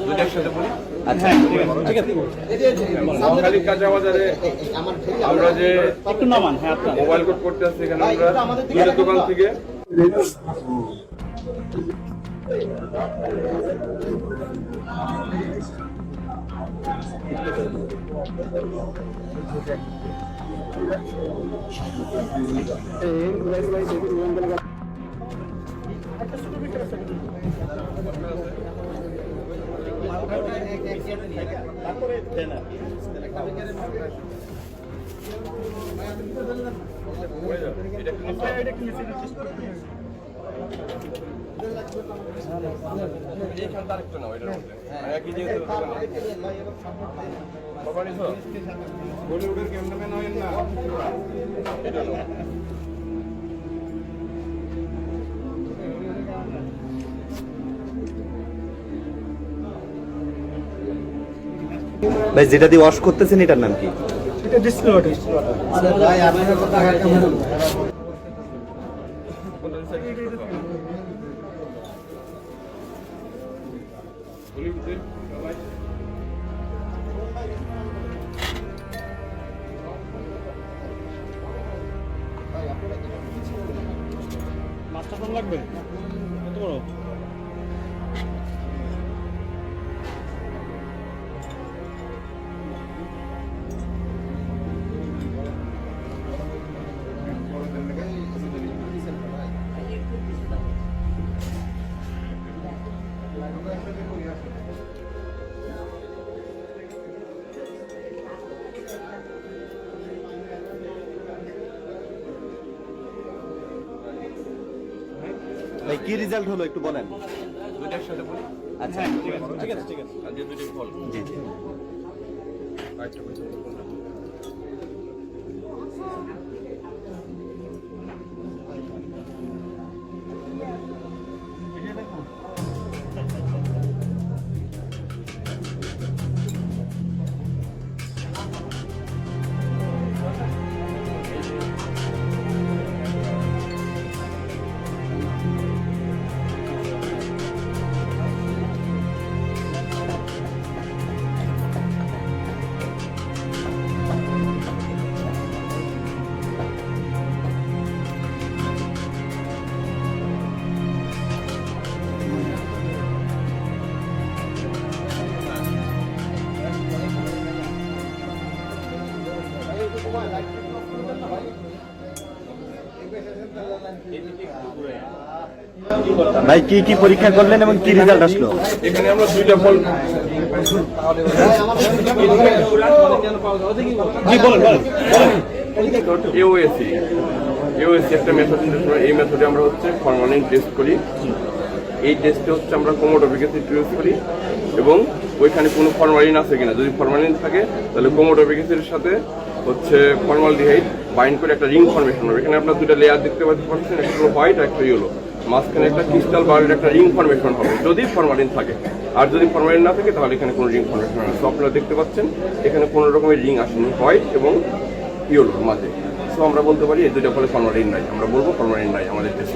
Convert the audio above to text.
দুইটা একসাথে বলি। আচ্ছা ঠিক আছে। মহাখালী কাঁচা বাজারে আমরা যে একটু নামান, হ্যাঁ আপনার মোবাইল কোড করতে আসছি, এখানে আমরা দুইটা দোকান থেকে বলিউডের ক্যামেরাম্যান হয়েন না। ভাই যেটা দিয়ে ওয়াশ করতেছেন এটার নাম কি? এটা ডিসপ্লে ওয়াটার। আরে ভাই আপনার কথা কেমন? মাছটা কম লাগবে? কত বড়? ভাই কি রেজাল্ট হলো একটু বলেন। দুইটা একসাথে বলি। আচ্ছা ঠিক আছে ঠিক আছে ঠিক আছে। আর যে দুইটা ফল। জি জি। আচ্ছা বুঝতে পারলাম। ভাই কি কি পরীক্ষা করলেন এবং কি রেজাল্ট আসলো? এখানে আমরা দুইটা ফল জি বলেন বলেন। এওএসি একটা মেথড, এই মেথডে আমরা হচ্ছে ফরমালিন টেস্ট করি। এই টেস্টে হচ্ছে আমরা ক্রোমাটোগ্রাফিক অ্যাসিড ইউজ করি এবং ওইখানে কোনো ফরমালিন আছে কিনা, যদি ফরমালিন থাকে তাহলে ক্রোমাটোগ্রাফিক অ্যাসিডের সাথে হচ্ছে ফর্মালডিহাইড বাইন্ড করে একটা রিং ফর্মেশন হবে। এখানে আপনার দুটো লেয়ার দেখতে পাচ্ছেন, একটা হলো হোয়াইট আর একটা ইয়েলো, মাঝখানে একটা ক্রিস্টাল বারের একটা রিং ফর্মেশন হবে যদি ফরমালিন থাকে। আর যদি ফরমালিন না থাকে তাহলে এখানে কোনো রিং ফর্মেশন হবে। সো আপনারা দেখতে পাচ্ছেন এখানে কোনো রকমের রিং আসেনি, হোয়াইট এবং ইয়েলোর মাঝে। সো আমরা বলতে পারি এই দুইটা ফলে ফরমালিন নাই, আমরা বলবো ফরমালিন নাই আমাদের টেস্ট।